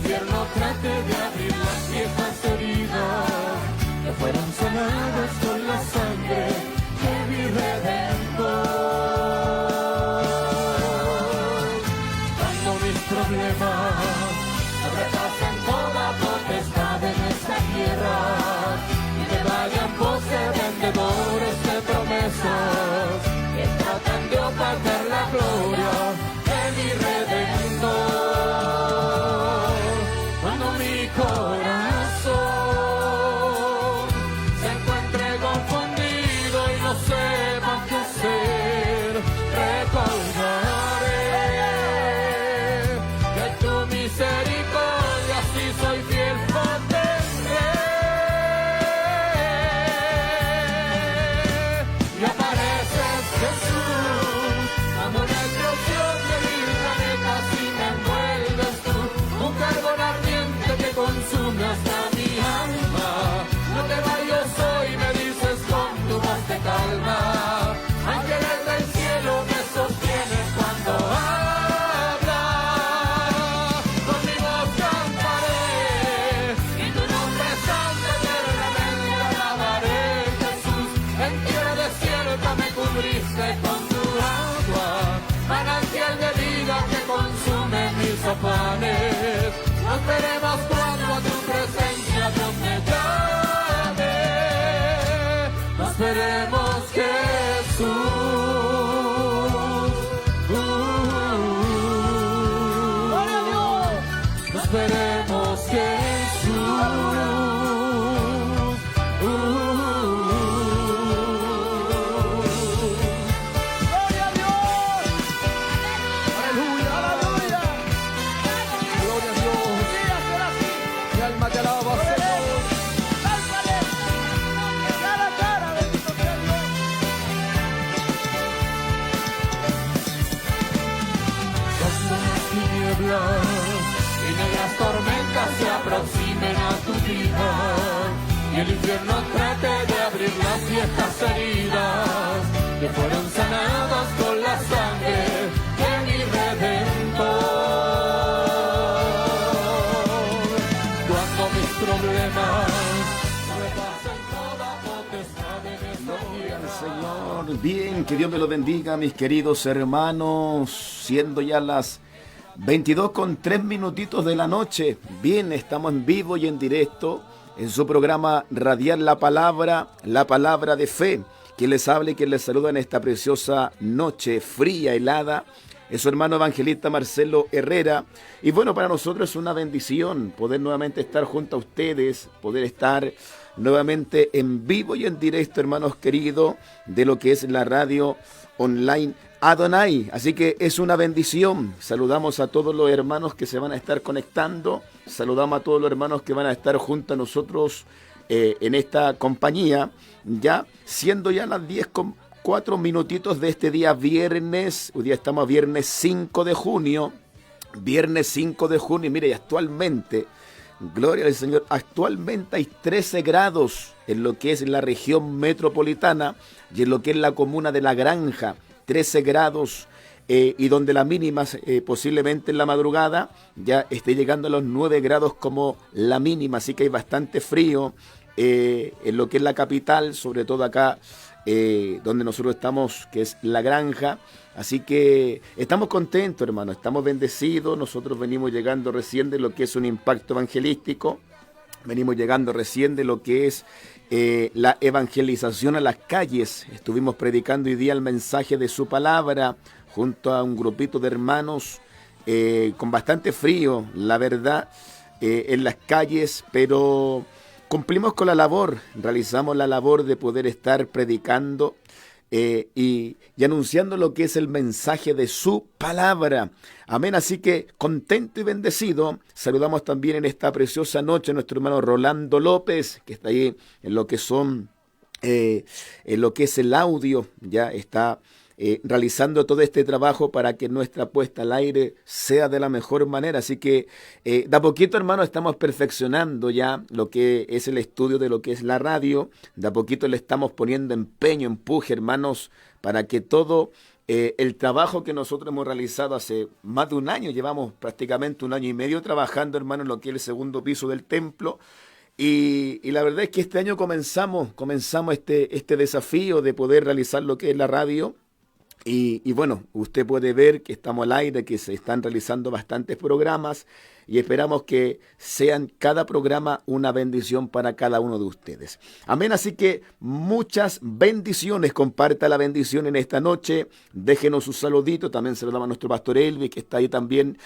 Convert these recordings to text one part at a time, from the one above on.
infierno trate de abrir las viejas heridas que fueron sanadas con la sangre de mi Redentor. Cuando mis problemas sobrepasen toda potestad en esta tierra y que vayan voces vendedores de promesas que tratan de opacar la gloria de mi Redentor. Cuando mi corazón se encuentre confundido y no sepa qué hacer, recordaré que tu misericordia, si soy fiel, mantendré. Y apareces, Jesús, como una explosión de mi planeta, si me envuelves tú, un carbón ardiente que consume hasta mi alma. No te vayas hoy, me dices con tu voz de calma. Ángeles del cielo me sostienen cuando habla. Con mi voz cantaré y tu nombre santo eternamente alabaré, Jesús. En tierra desierta me cubriste con tu agua, manantial de vida que consume mis afanes. Nos veremos cuando a tu presencia Dios me llame. Nos veremos, Jesús. Nos veremos, Jesús. ¡Gloria a Dios! ¡Aleluya, aleluya! ¡Gloria a Dios! Mi alma te alaba, Señor. ¡Álzale! ¡Cara a cara, bendito sea Dios! Cuando las tinieblas y negras tormentas se aproximen a tu vida y el infierno trate de abrir las viejas heridas que fueron sanadas con la sangre de mi Redentor. Cuando mis problemas sobrepasen toda potestad en esta tierra. Señor, bien, que Dios me lo bendiga, mis queridos hermanos, siendo ya las 22:03 de la noche. Bien, estamos en vivo y en directo en su programa Radial la Palabra de Fe. Quien les habla y quien les saluda en esta preciosa noche fría, helada, es su hermano evangelista Marcelo Herrera. Y bueno, para nosotros es una bendición poder nuevamente estar junto a ustedes, poder estar nuevamente en vivo y en directo, hermanos queridos, de lo que es la radio online Adonai. Así que es una bendición. Saludamos a todos los hermanos que se van a estar conectando. Saludamos a todos los hermanos que van a estar junto a nosotros en esta compañía. Ya siendo ya las 10:04 de este día viernes. Hoy día estamos a viernes 5 de junio. Viernes 5 de junio. Mire, y actualmente, gloria al Señor, actualmente hay 13 grados en lo que es la región metropolitana y en lo que es la comuna de La Granja. 13 grados y donde la mínima posiblemente en la madrugada ya esté llegando a los 9 grados como la mínima, así que hay bastante frío en lo que es la capital, sobre todo acá donde nosotros estamos, que es La Granja. Así que estamos contentos, hermano, estamos bendecidos. Nosotros venimos llegando recién de lo que es un impacto evangelístico, venimos llegando recién de lo que es la evangelización a las calles. Estuvimos predicando hoy día el mensaje de su palabra junto a un grupito de hermanos con bastante frío, la verdad, en las calles, pero cumplimos con la labor, realizamos la labor de poder estar predicando y anunciando lo que es el mensaje de su palabra. Amén. Así que contento y bendecido. Saludamos también en esta preciosa noche a nuestro hermano Rolando López, que está ahí en lo que son en lo que es el audio. Ya está realizando todo este trabajo para que nuestra puesta al aire sea de la mejor manera. Así que de a poquito, hermano, estamos perfeccionando ya lo que es el estudio de lo que es la radio. De a poquito le estamos poniendo empeño, empuje, hermanos, para que todo el trabajo que nosotros hemos realizado hace más de un año. Llevamos prácticamente un año y medio trabajando, hermano, en lo que es el segundo piso del templo. Y la verdad es que este año comenzamos este desafío de poder realizar lo que es la radio. Y bueno, usted puede ver que estamos al aire, que se están realizando bastantes programas y esperamos que sean cada programa una bendición para cada uno de ustedes. Amén, así que muchas bendiciones. Comparta la bendición en esta noche. Déjenos su saludito. También se lo damos a nuestro pastor Elvi, que está ahí también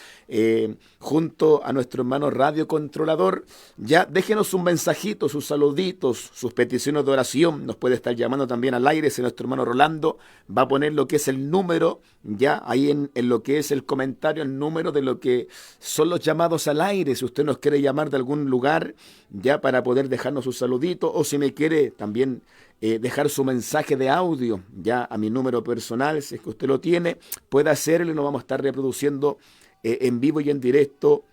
junto a nuestro hermano Radio Controlador. Ya déjenos un mensajito, sus saluditos, sus peticiones de oración. Nos puede estar llamando también al aire. Si nuestro hermano Rolando va a poner lo que es el número, ya ahí en lo que es el comentario, el número de lo que son los llamados al aire. Si usted nos quiere llamar de algún lugar, ya para poder dejarnos su saludito, o si me quiere también dejar su mensaje de audio, ya a mi número personal, si es que usted lo tiene, puede hacerlo y lo vamos a estar reproduciendo en vivo y en directo,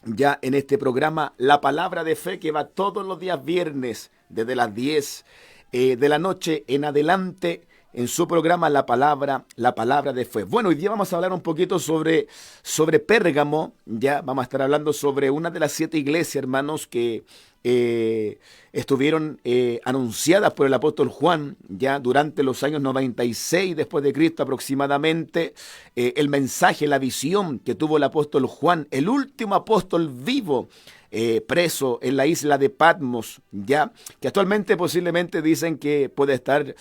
ya en este programa La Palabra de Fe, que va todos los días viernes, desde las 10 de la noche en adelante, en su programa La Palabra de Fe. Bueno, hoy día vamos a hablar un poquito sobre Pérgamo. Ya vamos a estar hablando sobre una de las 7 iglesias, hermanos, que estuvieron anunciadas por el apóstol Juan, ya durante los años 96 después de Cristo aproximadamente. El mensaje, la visión que tuvo el apóstol Juan, el último apóstol vivo, preso en la isla de Patmos, ya que actualmente posiblemente dicen que puede estar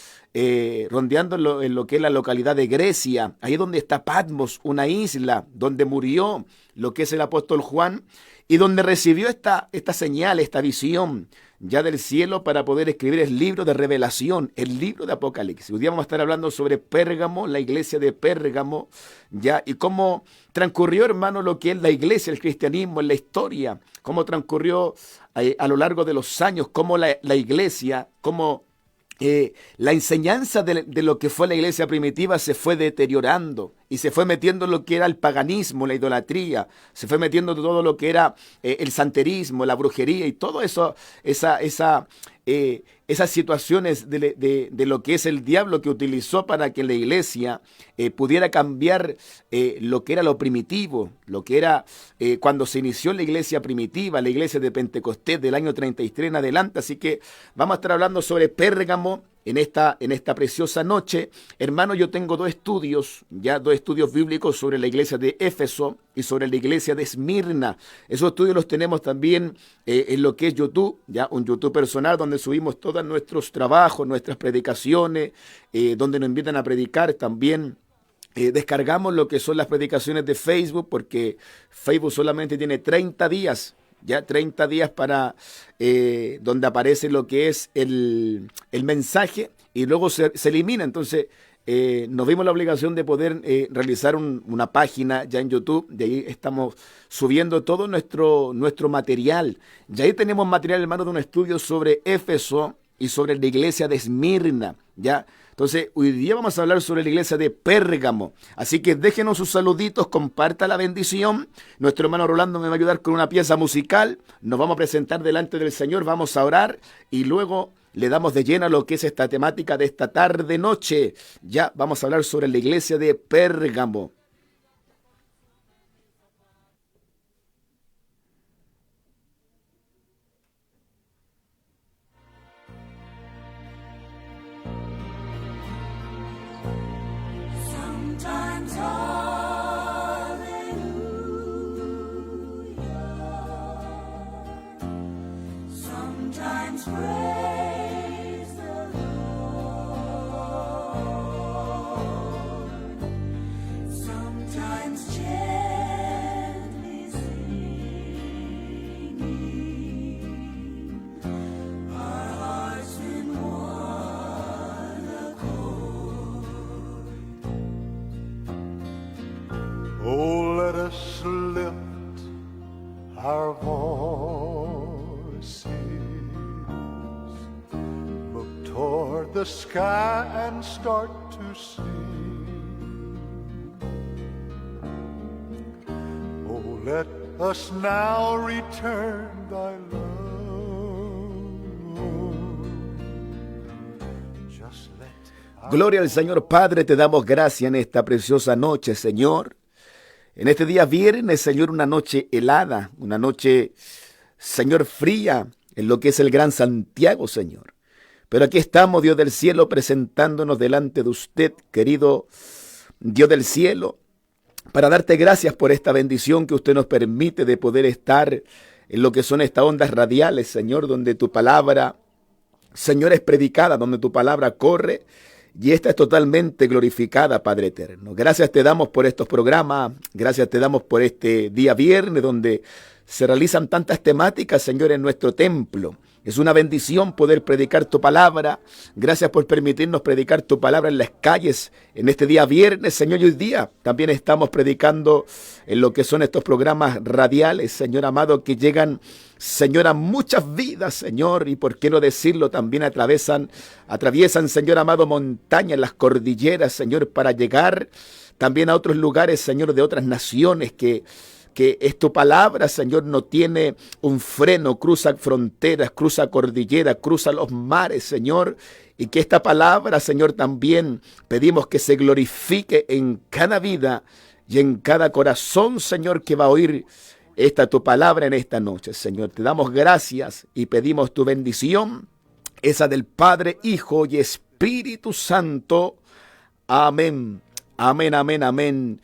rondeando en lo que es la localidad de Grecia, ahí donde está Patmos, una isla donde murió lo que es el apóstol Juan y donde recibió esta señal, esta visión ya del cielo para poder escribir el libro de Revelación, el libro de Apocalipsis. Hoy día vamos a estar hablando sobre Pérgamo, la iglesia de Pérgamo, ya, y cómo transcurrió, hermano, lo que es la iglesia, el cristianismo en la historia, cómo transcurrió a lo largo de los años, cómo la iglesia, cómo la enseñanza de lo que fue la iglesia primitiva se fue deteriorando y se fue metiendo en lo que era el paganismo, la idolatría, se fue metiendo todo lo que era el santerismo, la brujería y todo eso, esas situaciones de lo que es el diablo que utilizó para que la iglesia pudiera cambiar lo que era lo primitivo, lo que era cuando se inició la iglesia primitiva, la iglesia de Pentecostés del año 33 en adelante. Así que vamos a estar hablando sobre Pérgamo en esta preciosa noche. Hermano, yo tengo dos estudios bíblicos sobre la iglesia de Éfeso y sobre la iglesia de Esmirna. Esos estudios los tenemos también en lo que es YouTube, ya un YouTube personal donde subimos todos nuestros trabajos, nuestras predicaciones, donde nos invitan a predicar también. Descargamos lo que son las predicaciones de Facebook, porque Facebook solamente tiene 30 días, ya 30 días para donde aparece lo que es el mensaje y luego se elimina. Entonces nos vimos la obligación de poder realizar una página ya en YouTube. De ahí estamos subiendo todo nuestro material. Ya ahí tenemos material, hermano, de un estudio sobre Éfeso y sobre la iglesia de Esmirna, ya. Entonces, hoy día vamos a hablar sobre la iglesia de Pérgamo. Así que déjenos sus saluditos, comparta la bendición. Nuestro hermano Rolando me va a ayudar con una pieza musical. Nos vamos a presentar delante del Señor, vamos a orar y luego le damos de lleno a lo que es esta temática de esta tarde-noche. Ya vamos a hablar sobre la iglesia de Pérgamo. Sometimes hallelujah, sometimes praise the Lord, sometimes gently singing, our hearts in one accord. Oh, let us lift our voices, look toward the sky and start to sing. Oh, let us now return thy love, Lord. Just let Gloria al Señor. Padre, te damos gracias en esta preciosa noche, Señor. En este día viernes, Señor, una noche helada, una noche, Señor, fría, en lo que es el Gran Santiago, Señor. Pero aquí estamos, Dios del cielo, presentándonos delante de usted, querido Dios del cielo, para darte gracias por esta bendición que usted nos permite de poder estar en lo que son estas ondas radiales, Señor, donde tu palabra, Señor, es predicada, donde tu palabra corre y esta es totalmente glorificada, Padre eterno. Gracias te damos por estos programas, gracias te damos por este día viernes donde se realizan tantas temáticas, Señor, en nuestro templo. Es una bendición poder predicar tu palabra. Gracias por permitirnos predicar tu palabra en las calles en este día viernes, Señor. Y hoy día también estamos predicando en lo que son estos programas radiales, Señor amado, que llegan, Señor, a muchas vidas, Señor. Y por qué no decirlo, también atraviesan, Señor amado, montañas, las cordilleras, Señor, para llegar también a otros lugares, Señor, de otras naciones que es tu palabra, Señor, no tiene un freno, cruza fronteras, cruza cordilleras, cruza los mares, Señor, y que esta palabra, Señor, también pedimos que se glorifique en cada vida y en cada corazón, Señor, que va a oír tu palabra en esta noche, Señor. Te damos gracias y pedimos tu bendición, esa del Padre, Hijo y Espíritu Santo. Amén, amén, amén, amén.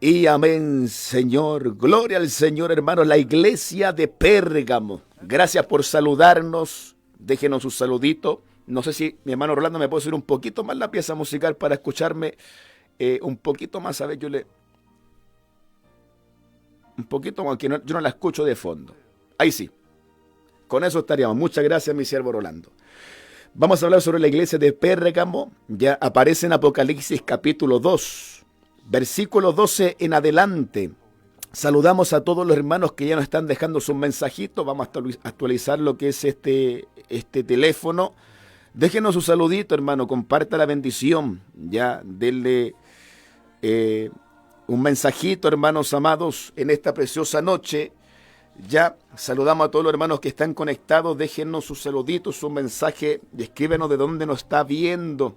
Y amén, Señor. Gloria al Señor, hermanos. La iglesia de Pérgamo. Gracias por saludarnos. Déjenos un saludito. No sé si mi hermano Rolando me puede subir un poquito más la pieza musical para escucharme un poquito más. A ver, un poquito más, que yo no la escucho de fondo. Ahí sí. Con eso estaríamos. Muchas gracias, mi siervo Rolando. Vamos a hablar sobre la iglesia de Pérgamo. Ya aparece en Apocalipsis capítulo 2. Versículo 12 en adelante. Saludamos a todos los hermanos que ya nos están dejando sus mensajitos. Vamos a actualizar lo que es este teléfono. Déjenos su saludito, hermano. Comparta la bendición. Ya, denle un mensajito, hermanos amados, en esta preciosa noche. Ya, saludamos a todos los hermanos que están conectados. Déjenos sus saluditos, su mensaje. Y escríbenos de dónde nos está viendo.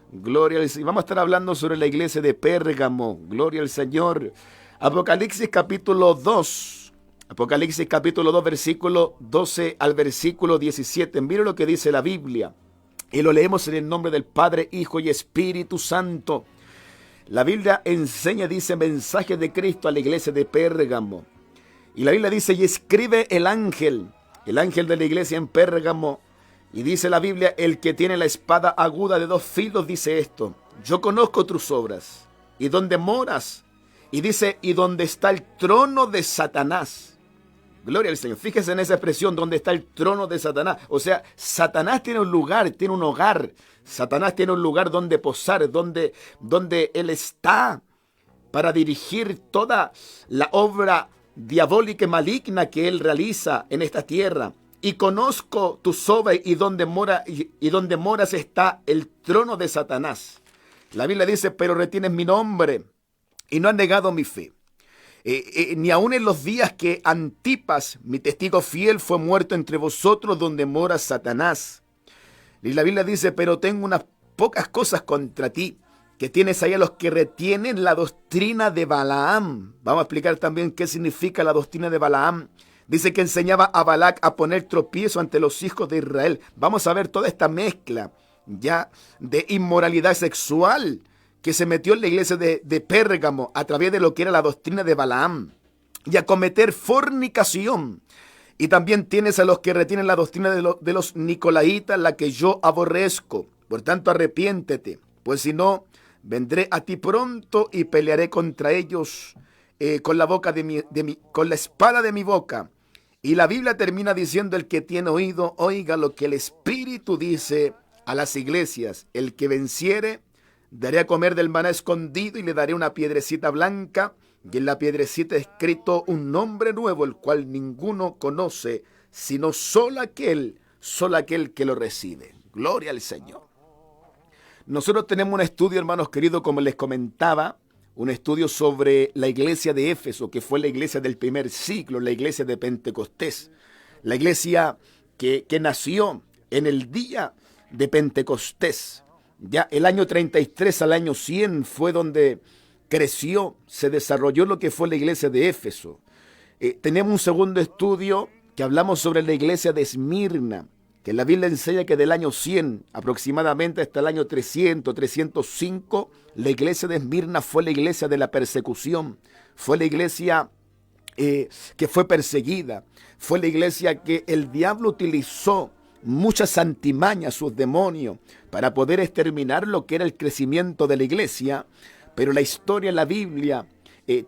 Gloria al Señor. Vamos a estar hablando sobre la iglesia de Pérgamo. Gloria al Señor. Apocalipsis capítulo 2. Apocalipsis capítulo 2, versículo 12 al versículo 17. Mira lo que dice la Biblia. Y lo leemos en el nombre del Padre, Hijo y Espíritu Santo. La Biblia enseña, dice, mensaje de Cristo a la iglesia de Pérgamo. Y la Biblia dice, y escribe el ángel de la iglesia en Pérgamo. Y dice la Biblia, el que tiene la espada aguda de 2 filos dice esto: yo conozco tus obras y dónde moras. Y dice, y dónde está el trono de Satanás. Gloria al Señor. Fíjese en esa expresión, donde está el trono de Satanás. O sea, Satanás tiene un lugar, tiene un hogar. Satanás tiene un lugar donde posar, donde él está para dirigir toda la obra diabólica y maligna que él realiza en esta tierra. Y conozco tus obras y donde moras está el trono de Satanás. La Biblia dice, pero retienes mi nombre y no han negado mi fe. Ni aun en los días que Antipas, mi testigo fiel, fue muerto entre vosotros, donde mora Satanás. Y la Biblia dice, pero tengo unas pocas cosas contra ti, que tienes ahí a los que retienen la doctrina de Balaam. Vamos a explicar también qué significa la doctrina de Balaam. Dice que enseñaba a Balac a poner tropiezo ante los hijos de Israel. Vamos a ver toda esta mezcla ya de inmoralidad sexual que se metió en la iglesia de Pérgamo a través de lo que era la doctrina de Balaam. Y a cometer fornicación. Y también tienes a los que retienen la doctrina de los nicolaitas, la que yo aborrezco. Por tanto, arrepiéntete, pues si no, vendré a ti pronto y pelearé contra ellos con la espada de mi boca. Y la Biblia termina diciendo, el que tiene oído, oiga lo que el Espíritu dice a las iglesias. El que venciere, daré a comer del maná escondido y le daré una piedrecita blanca. Y en la piedrecita escrito un nombre nuevo, el cual ninguno conoce, sino solo aquel que lo recibe. Gloria al Señor. Nosotros tenemos un estudio, hermanos queridos, como les comentaba, un estudio sobre la iglesia de Éfeso, que fue la iglesia del primer siglo, la iglesia de Pentecostés, la iglesia que nació en el día de Pentecostés. Ya el año 33 al año 100 fue donde creció, se desarrolló lo que fue la iglesia de Éfeso. Tenemos un segundo estudio que hablamos sobre la iglesia de Esmirna, que la Biblia enseña que del año 100 aproximadamente hasta el año 300, 305, la iglesia de Esmirna fue la iglesia de la persecución, fue la iglesia que fue perseguida, fue la iglesia que el diablo utilizó muchas antimañas, sus demonios, para poder exterminar lo que era el crecimiento de la iglesia. Pero la historia, la Biblia,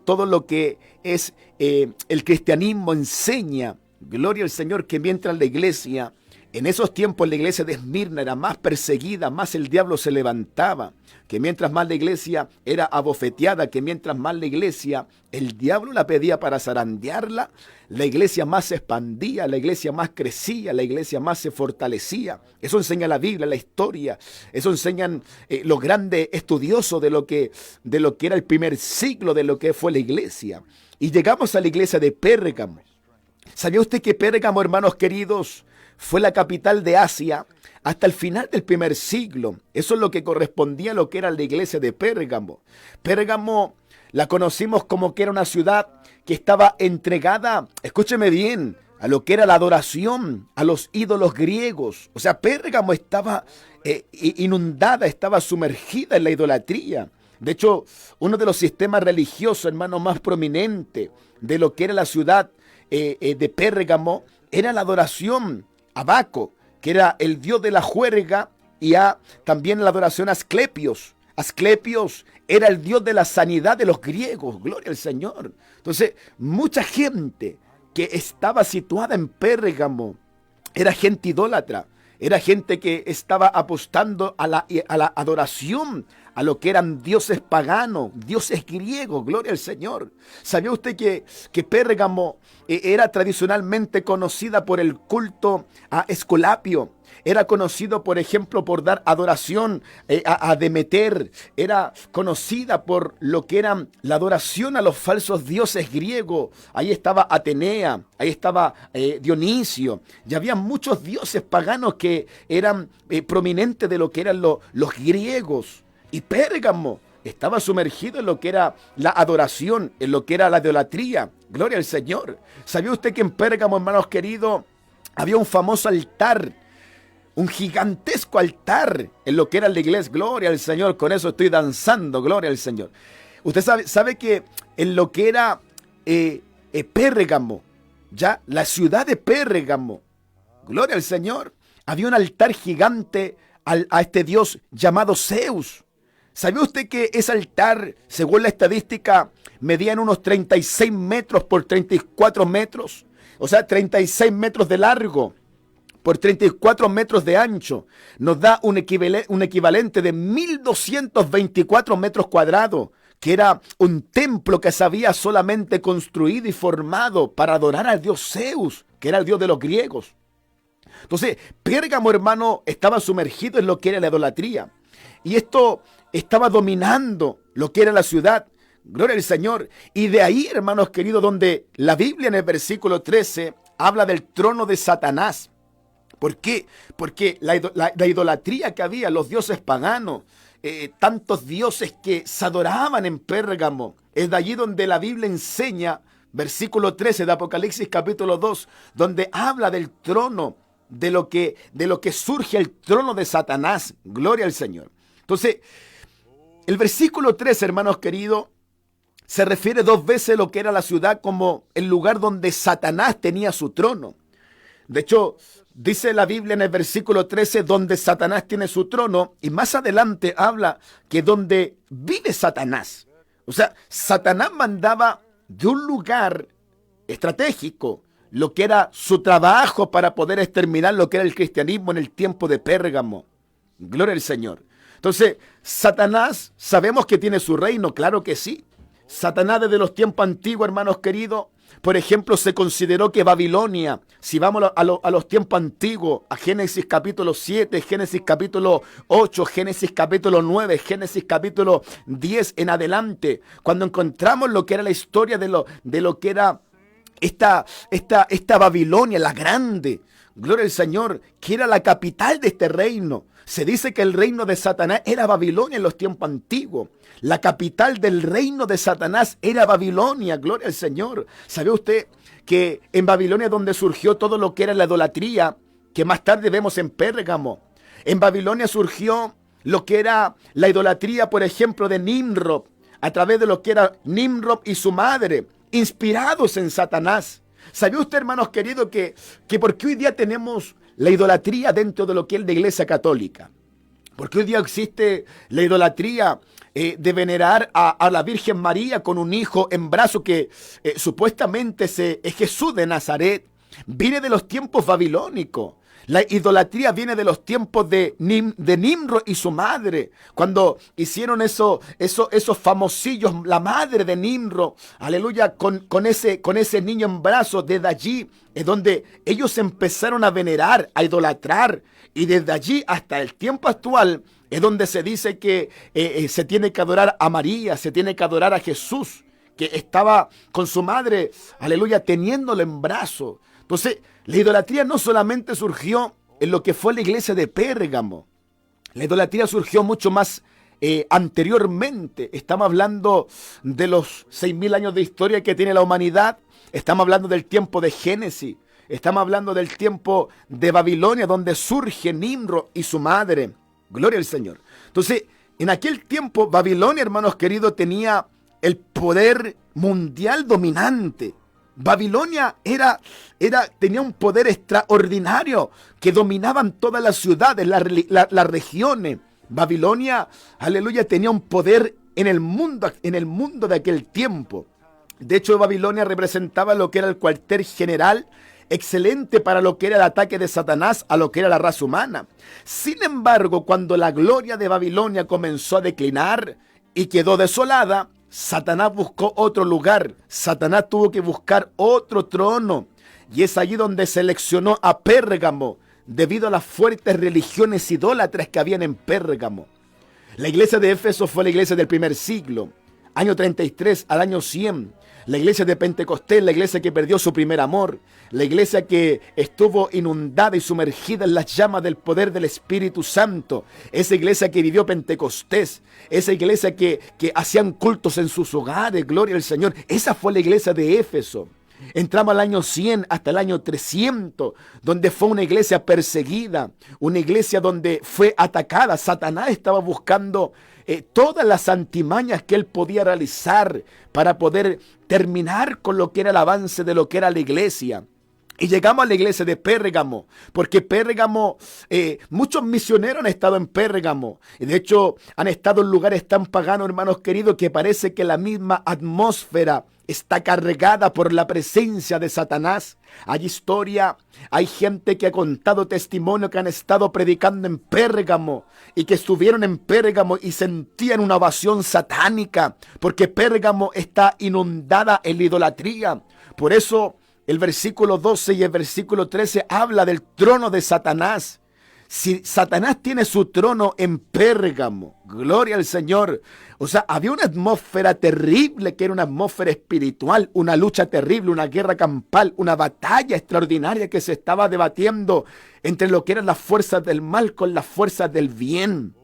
todo lo que es el cristianismo enseña, gloria al Señor, que mientras la iglesia, en esos tiempos la iglesia de Esmirna era más perseguida, más el diablo se levantaba, que mientras más la iglesia era abofeteada, que mientras más la iglesia, el diablo la pedía para zarandearla, la iglesia más se expandía, la iglesia más crecía, la iglesia más se fortalecía. Eso enseña la Biblia, la historia, eso enseñan los grandes estudiosos de lo que era el primer siglo, de lo que fue la iglesia. Y llegamos a la iglesia de Pérgamo. ¿Sabía usted que Pérgamo, hermanos queridos, fue la capital de Asia hasta el final del primer siglo? Eso es lo que correspondía a lo que era la iglesia de Pérgamo. Pérgamo la conocimos como que era una ciudad que estaba entregada, escúcheme bien, a lo que era la adoración, a los ídolos griegos. O sea, Pérgamo estaba inundada, estaba sumergida en la idolatría. De hecho, uno de los sistemas religiosos, hermanos, más prominentes de lo que era la ciudad de Pérgamo era la adoración a Baco, que era el dios de la juerga, y también la adoración a Asclepios. Asclepios era el dios de la sanidad de los griegos, gloria al Señor. Entonces, mucha gente que estaba situada en Pérgamo era gente idólatra, era gente que estaba apostando a la adoración, a lo que eran dioses paganos, dioses griegos, gloria al Señor. ¿Sabía usted que Pérgamo era tradicionalmente conocida por el culto a Esculapio? Era conocido, por ejemplo, por dar adoración a Demeter. Era conocida por lo que era la adoración a los falsos dioses griegos. Ahí estaba Atenea, ahí estaba Dionisio. Y había muchos dioses paganos que eran prominentes de lo que eran los griegos. Y Pérgamo estaba sumergido en lo que era la adoración, en lo que era la idolatría. Gloria al Señor. ¿Sabía usted que en Pérgamo, hermanos queridos, había un famoso altar? Un gigantesco altar en lo que era la iglesia. Gloria al Señor. Con eso estoy danzando. Gloria al Señor. Usted sabe que en lo que era Pérgamo, ya la ciudad de Pérgamo, gloria al Señor, había un altar gigante a este dios llamado Zeus. ¿Sabía usted que ese altar, según la estadística, medía en unos 36 metros por 34 metros? O sea, 36 metros de largo por 34 metros de ancho. Nos da un equivalente de 1.224 metros cuadrados, que era un templo que se había solamente construido y formado para adorar al dios Zeus, que era el dios de los griegos. Entonces, Pérgamo, hermano, estaba sumergido en lo que era la idolatría. Y esto estaba dominando lo que era la ciudad. Gloria al Señor. Y de ahí, hermanos queridos, donde la Biblia en el versículo 13 habla del trono de Satanás. ¿Por qué? Porque la idolatría que había, los dioses paganos, tantos dioses que se adoraban en Pérgamo, es de allí donde la Biblia enseña, versículo 13 de Apocalipsis capítulo 2, donde habla del trono, de lo que surge el trono de Satanás. Gloria al Señor. Entonces, el versículo 13, hermanos queridos, se refiere 2 veces a lo que era la ciudad como el lugar donde Satanás tenía su trono. De hecho, dice la Biblia en el versículo 13, donde Satanás tiene su trono, y más adelante habla que donde vive Satanás. O sea, Satanás mandaba de un lugar estratégico lo que era su trabajo para poder exterminar lo que era el cristianismo en el tiempo de Pérgamo. Gloria al Señor. Entonces, Satanás, sabemos que tiene su reino, claro que sí. Satanás desde los tiempos antiguos, hermanos queridos, por ejemplo, se consideró que Babilonia, si vamos a los tiempos antiguos, a Génesis capítulo 7, Génesis capítulo 8, Génesis capítulo 9, Génesis capítulo 10 en adelante, cuando encontramos lo que era la historia de lo que era esta Babilonia, la grande, gloria al Señor, que era la capital de este reino. Se dice que el reino de Satanás era Babilonia en los tiempos antiguos. La capital del reino de Satanás era Babilonia, gloria al Señor. ¿Sabe usted que en Babilonia es donde surgió todo lo que era la idolatría, que más tarde vemos en Pérgamo? En Babilonia surgió lo que era la idolatría, por ejemplo, de Nimrod, a través de lo que era Nimrod y su madre, inspirados en Satanás. ¿Sabía usted, hermanos queridos, que porque hoy día tenemos la idolatría dentro de lo que es la Iglesia Católica? Porque hoy día existe la idolatría de venerar a la Virgen María con un hijo en brazos que supuestamente es Jesús de Nazaret. Viene de los tiempos babilónicos. La idolatría viene de los tiempos de Nimrod y su madre, cuando hicieron esos famosillos, la madre de Nimrod, aleluya, con ese niño en brazos. Desde allí es donde ellos empezaron a venerar, a idolatrar, y desde allí hasta el tiempo actual es donde se dice que se tiene que adorar a María, se tiene que adorar a Jesús, que estaba con su madre, aleluya, teniéndolo en brazos. Entonces, la idolatría no solamente surgió en lo que fue la iglesia de Pérgamo. La idolatría surgió mucho más anteriormente. Estamos hablando de los 6.000 años de historia que tiene la humanidad. Estamos hablando del tiempo de Génesis. Estamos hablando del tiempo de Babilonia, donde surge Nimrod y su madre. Gloria al Señor. Entonces, en aquel tiempo, Babilonia, hermanos queridos, tenía el poder mundial dominante. Babilonia tenía un poder extraordinario que dominaban todas las ciudades, las regiones. Babilonia, aleluya, tenía un poder en el mundo de aquel tiempo. De hecho, Babilonia representaba lo que era el cuartel general, excelente para lo que era el ataque de Satanás a lo que era la raza humana. Sin embargo, cuando la gloria de Babilonia comenzó a declinar y quedó desolada, Satanás buscó otro lugar. Satanás tuvo que buscar otro trono. Y es allí donde seleccionó a Pérgamo, debido a las fuertes religiones idólatras que habían en Pérgamo. La iglesia de Éfeso fue la iglesia del primer siglo, año 33 al año 100. La iglesia de Pentecostés, la iglesia que perdió su primer amor, la iglesia que estuvo inundada y sumergida en las llamas del poder del Espíritu Santo, esa iglesia que vivió Pentecostés, esa iglesia que hacían cultos en sus hogares, gloria al Señor. Esa fue la iglesia de Éfeso. Entramos al año 100 hasta el año 300, donde fue una iglesia perseguida, una iglesia donde fue atacada. Satanás estaba buscando todas las antimañas que él podía realizar para poder terminar con lo que era el avance de lo que era la iglesia. Y llegamos a la iglesia de Pérgamo, porque Pérgamo, muchos misioneros han estado en Pérgamo. Y de hecho han estado en lugares tan paganos, hermanos queridos, que parece que la misma atmósfera está cargada por la presencia de Satanás. Hay historia, hay gente que ha contado testimonio que han estado predicando en Pérgamo y que estuvieron en Pérgamo y sentían una ovación satánica, porque Pérgamo está inundada en la idolatría. Por eso el versículo 12 y el versículo 13 habla del trono de Satanás. Si Satanás tiene su trono en Pérgamo, gloria al Señor. O sea, había una atmósfera terrible, que era una atmósfera espiritual, una lucha terrible, una guerra campal, una batalla extraordinaria que se estaba debatiendo entre lo que eran las fuerzas del mal con las fuerzas del bien.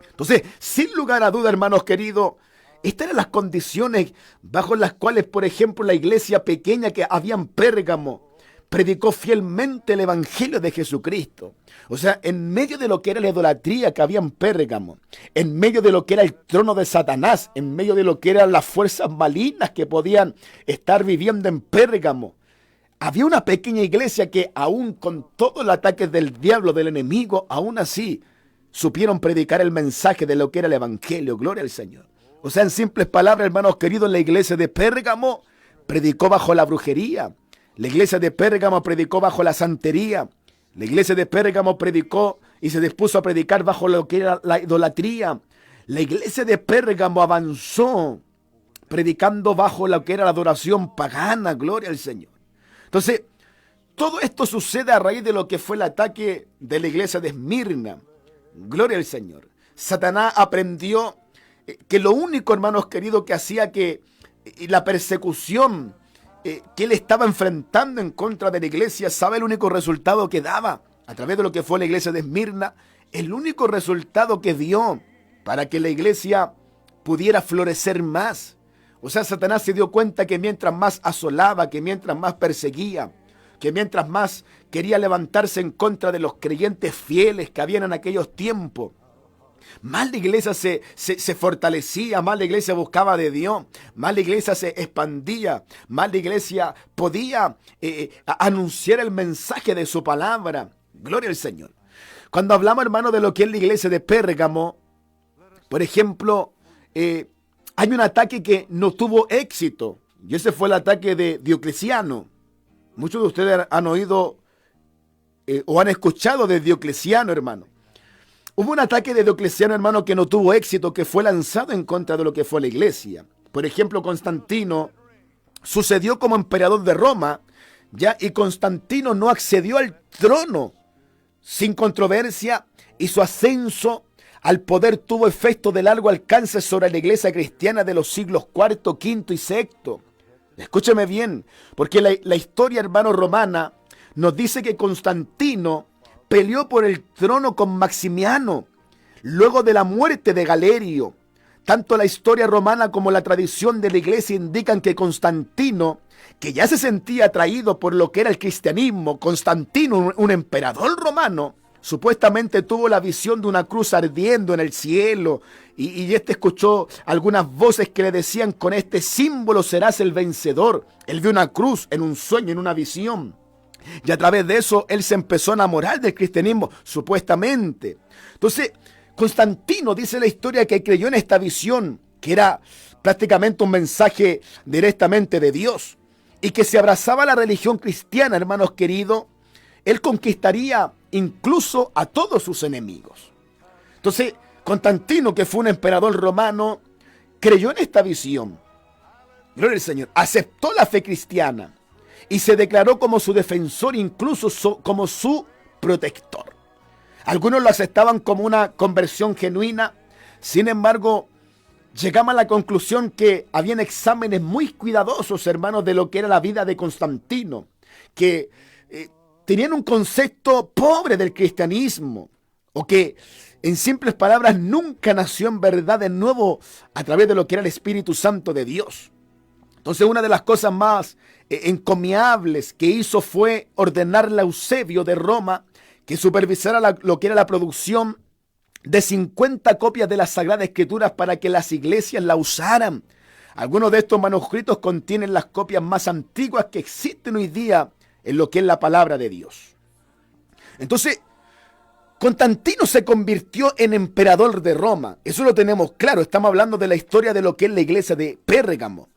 Entonces, sin lugar a duda, hermanos queridos, estas eran las condiciones bajo las cuales, por ejemplo, la iglesia pequeña que había en Pérgamo predicó fielmente el evangelio de Jesucristo. O sea, en medio de lo que era la idolatría que había en Pérgamo, en medio de lo que era el trono de Satanás, en medio de lo que eran las fuerzas malignas que podían estar viviendo en Pérgamo, había una pequeña iglesia que aún con todo el ataque del diablo, del enemigo, aún así supieron predicar el mensaje de lo que era el evangelio. Gloria al Señor. O sea, en simples palabras, hermanos queridos, la iglesia de Pérgamo predicó bajo la brujería. La iglesia de Pérgamo predicó bajo la santería. La iglesia de Pérgamo predicó y se dispuso a predicar bajo lo que era la idolatría. La iglesia de Pérgamo avanzó predicando bajo lo que era la adoración pagana. Gloria al Señor. Entonces, todo esto sucede a raíz de lo que fue el ataque de la iglesia de Esmirna. Gloria al Señor. Satanás aprendió que lo único, hermanos queridos, que hacía que la persecución que él estaba enfrentando en contra de la iglesia, ¿sabe el único resultado que daba a través de lo que fue la iglesia de Esmirna? El único resultado que dio para que la iglesia pudiera florecer más. O sea, Satanás se dio cuenta que mientras más asolaba, que mientras más perseguía, que mientras más quería levantarse en contra de los creyentes fieles que habían en aquellos tiempos, más la iglesia se fortalecía, más la iglesia buscaba de Dios, más la iglesia se expandía, más la iglesia podía anunciar el mensaje de su palabra. Gloria al Señor. Cuando hablamos, hermano, de lo que es la iglesia de Pérgamo, por ejemplo, hay un ataque que no tuvo éxito, y ese fue el ataque de Diocleciano. Muchos de ustedes han oído o han escuchado de Diocleciano, hermano. Hubo un ataque de Diocleciano, hermano, que no tuvo éxito, que fue lanzado en contra de lo que fue la iglesia. Por ejemplo, Constantino sucedió como emperador de Roma, ya, y Constantino no accedió al trono sin controversia, y su ascenso al poder tuvo efecto de largo alcance sobre la iglesia cristiana de los siglos IV, V y VI. Escúcheme bien, porque la historia, hermano, romana nos dice que Constantino peleó por el trono con Maximiano luego de la muerte de Galerio. Tanto la historia romana como la tradición de la iglesia indican que Constantino, que ya se sentía atraído por lo que era el cristianismo, Constantino, un emperador romano, supuestamente tuvo la visión de una cruz ardiendo en el cielo, y escuchó algunas voces que le decían: con este símbolo serás el vencedor. Él vio una cruz en un sueño, en una visión. Y a través de eso él se empezó a enamorar del cristianismo, supuestamente. Entonces, Constantino, dice la historia, que creyó en esta visión, que era prácticamente un mensaje directamente de Dios, y que si abrazaba la religión cristiana, hermanos queridos, él conquistaría incluso a todos sus enemigos. Entonces, Constantino, que fue un emperador romano, creyó en esta visión. Gloria al Señor. Aceptó la fe cristiana y se declaró como su defensor, incluso como su protector. Algunos lo aceptaban como una conversión genuina. Sin embargo, llegamos a la conclusión que habían exámenes muy cuidadosos, hermanos, de lo que era la vida de Constantino, que tenían un concepto pobre del cristianismo, o que, en simples palabras, nunca nació en verdad de nuevo a través de lo que era el Espíritu Santo de Dios. Entonces, una de las cosas más encomiables que hizo fue ordenarle a Eusebio de Roma que supervisara lo que era la producción de 50 copias de las Sagradas Escrituras para que las iglesias la usaran. Algunos de estos manuscritos contienen las copias más antiguas que existen hoy día en lo que es la palabra de Dios. Entonces, Constantino se convirtió en emperador de Roma. Eso lo tenemos claro. Estamos hablando de la historia de lo que es la iglesia de Pérgamo.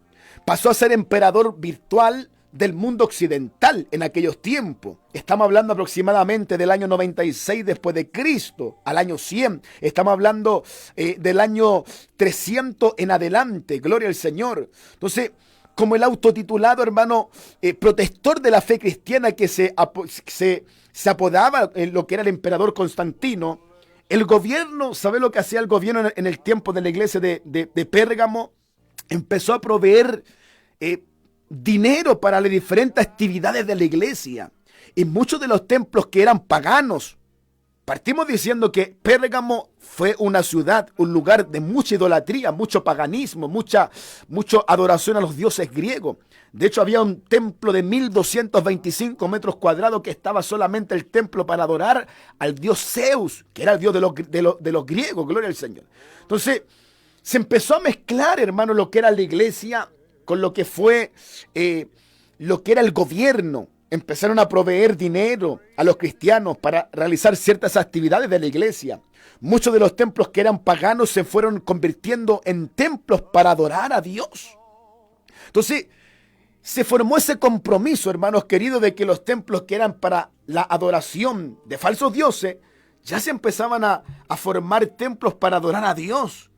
Pasó a ser emperador virtual del mundo occidental en aquellos tiempos. Estamos hablando aproximadamente del año 96 después de Cristo al año 100. Estamos hablando del año 300 en adelante. Gloria al Señor. Entonces, como el autotitulado, hermano, protector de la fe cristiana que se apodaba en lo que era el emperador Constantino, el gobierno, ¿sabe lo que hacía el gobierno en el tiempo de la iglesia de Pérgamo? Empezó a proveer dinero para las diferentes actividades de la iglesia. Y muchos de los templos que eran paganos, partimos diciendo que Pérgamo fue una ciudad, un lugar de mucha idolatría, mucho paganismo, mucha adoración a los dioses griegos. De hecho, había un templo de 1225 metros cuadrados que estaba solamente el templo para adorar al dios Zeus, que era el dios de los griegos, gloria al Señor. Entonces, se empezó a mezclar, hermano, lo que era la iglesia con lo que fue lo que era el gobierno. Empezaron a proveer dinero a los cristianos para realizar ciertas actividades de la iglesia. Muchos de los templos que eran paganos se fueron convirtiendo en templos para adorar a Dios. Entonces, se formó ese compromiso, hermanos queridos, de que los templos que eran para la adoración de falsos dioses, ya se empezaban a formar templos para adorar a Dios.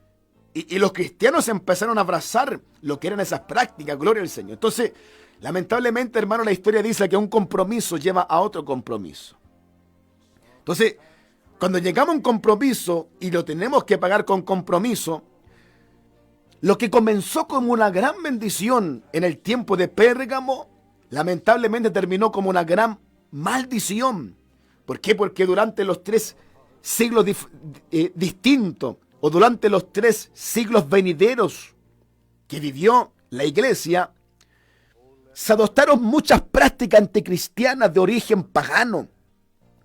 Y los cristianos empezaron a abrazar lo que eran esas prácticas, gloria al Señor. Entonces, lamentablemente, hermano, la historia dice que un compromiso lleva a otro compromiso. Entonces, cuando llegamos a un compromiso y lo tenemos que pagar con compromiso, lo que comenzó como una gran bendición en el tiempo de Pérgamo, lamentablemente terminó como una gran maldición. ¿Por qué? Porque durante los 3 siglos distintos, o durante los 3 siglos venideros que vivió la iglesia, se adoptaron muchas prácticas anticristianas de origen pagano,